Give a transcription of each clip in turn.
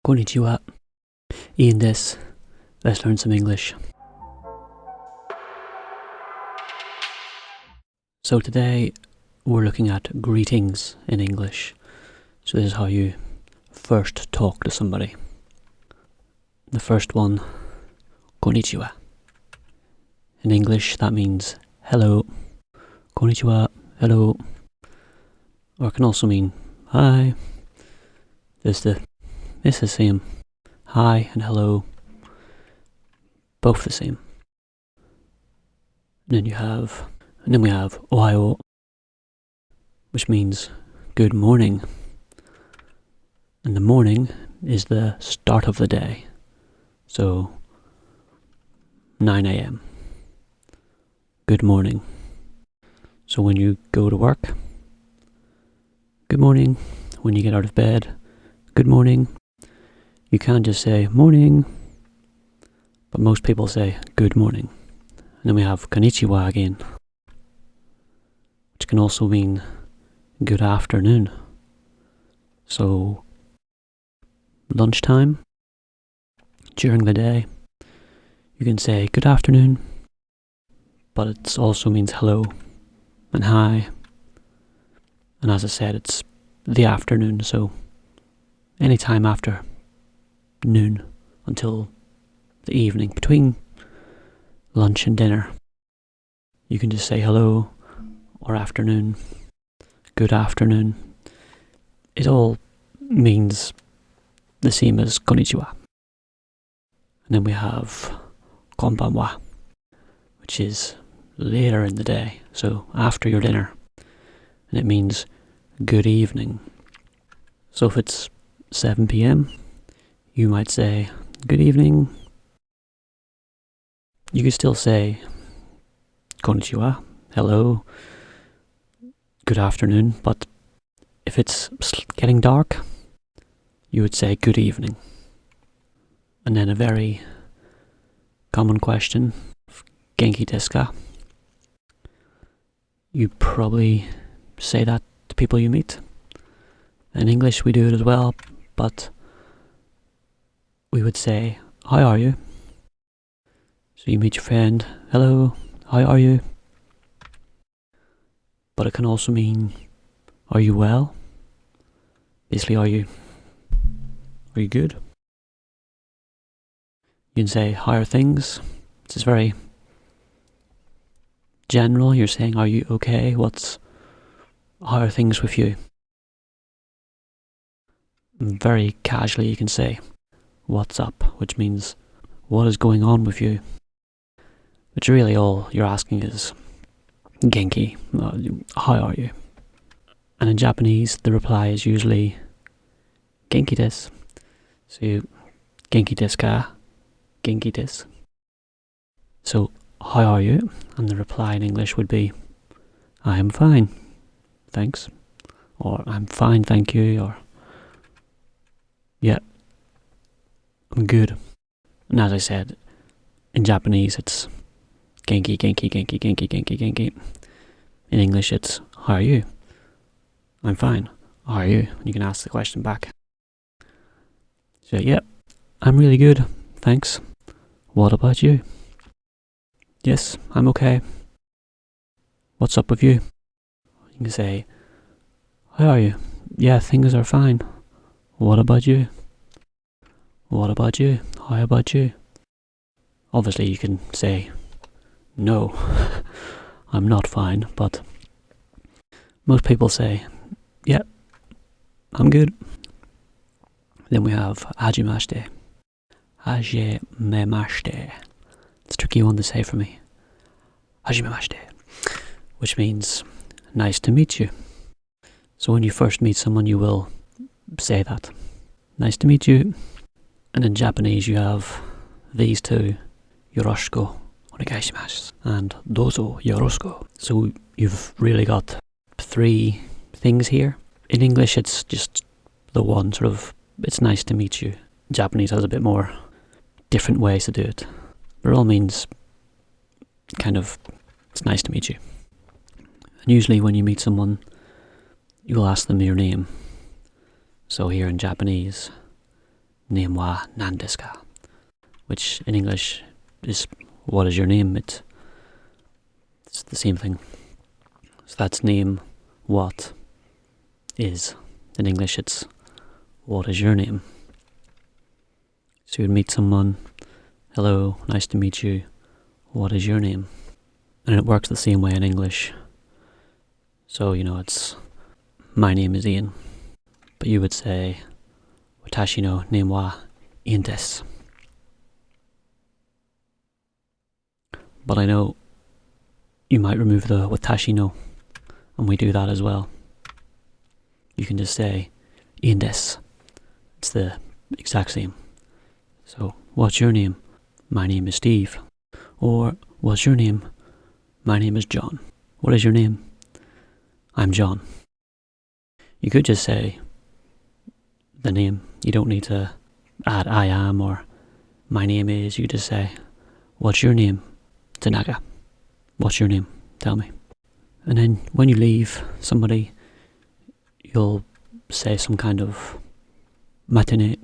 Konnichiwa. Ian des. Let's learn some English. So today we're looking at greetings in English. So this is how you first talk to somebody. The first one, konnichiwa. In English that means hello. Konnichiwa, hello. Or it can also mean hi. It's the same. Hi and hello. Both the same. And then we have ohayo, which means good morning. And the morning is the start of the day. So 9 a.m. Good morning. So when you go to work, good morning. When you get out of bed, good morning. You can't just say morning, but most people say good morning. And then we have konnichiwa again, which can also mean good afternoon. So lunchtime, during the day, you can say good afternoon, but it also means hello and hi. And as I said, it's the afternoon, so any time after noon until the evening, between lunch and dinner, you can just say hello or afternoon, good afternoon. It all means the same as konnichiwa. And then we have konbanwa, which is later in the day, so after your dinner, and it means good evening. So if it's 7 p.m, you might say good evening. You could still say konnichiwa, hello, good afternoon, but if it's getting dark, you would say good evening. And then a very common question, genki desu ka? You probably say that to people you meet. In English we do it as well, but we would say, how are you? So you meet your friend, hello, how are you? But it can also mean, are you well? Basically, are you good? You can say, how are things? This is very general. You're saying, are you okay? How are things with you? And very casually you can say, what's up? Which means, what is going on with you? Which really all you're asking is, genki, how are you? And in Japanese, the reply is usually, genki desu. So, genki desu ka? Genki desu. So, how are you? And the reply in English would be, I am fine, thanks. Or, I'm fine, thank you. Or, yeah, I'm good. And as I said, in Japanese it's genki, genki, genki, genki, genki, genki. In English it's, how are you? I'm fine. How are you? And you can ask the question back. So, yeah, I'm really good, thanks. What about you? Yes, I'm okay. What's up with you? You can say, how are you? Yeah, things are fine. What about you? What about you? How about you? Obviously you can say, no, I'm not fine, but most people say, yeah, I'm good. Then we have hajimashite. Hajimemashite. It's a tricky one to say for me. Hajimemashite, which means nice to meet you. So when you first meet someone, you will say that. Nice to meet you. And in Japanese you have these two, yoroshiku onegaishimasu and dozo yoroshiku. So you've really got 3 things here. In English it's just the one sort of, it's nice to meet you. Japanese has a bit more different ways to do it. But it all means kind of, it's nice to meet you. And usually when you meet someone, you will ask them your name. So here in Japanese, name wa nan desu ka? Which in English is what is your name? It's the same thing. So that's name, what is. In English it's what is your name? So you'd meet someone, hello, nice to meet you, what is your name? And it works the same way in English. So, it's, my name is Ian. But you would say, watashi no name wa Ian desu. But I know you might remove the watashi no, and we do that as well. You can just say, Ian desu. It's the exact same. So, what's your name? My name is Steve. Or, what's your name? My name is John. What is your name? I'm John. You could just say the name. You don't need to add I am or my name is. You could just say, what's your name? Tanaka. What's your name? Tell me. And then when you leave somebody, you'll say some kind of matane,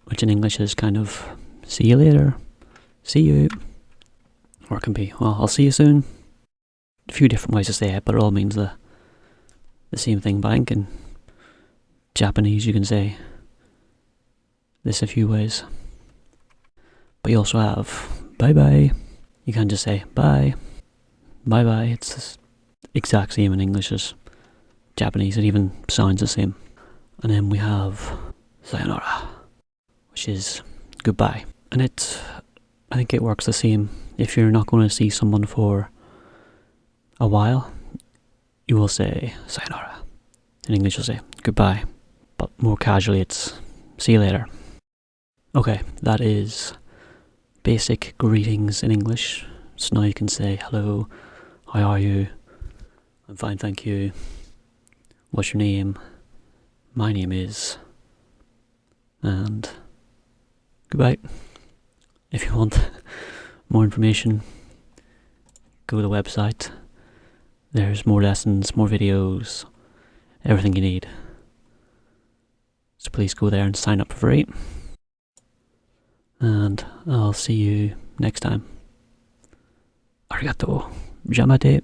which in English is kind of see you later, see you. Or it can be, well, I'll see you soon. A few different ways to say it, but it all means the same thing. But I think in Japanese you can say this a few ways. But you also have bye bye. You can't just say bye. Bye bye. It's the exact same in English as Japanese. It even sounds the same. And then we have sayonara, which is goodbye. And I think it works the same. If you're not going to see someone for a while, you will say sayonara. In English you'll say goodbye. But more casually it's see you later. Okay, that is basic greetings in English. So now you can say hello, how are you? I'm fine, thank you. What's your name? My name is. And goodbye. If you want more information, go to the website. There's more lessons, more videos, everything you need. So please go there and sign up for free. And I'll see you next time. Arigatou. Jamate.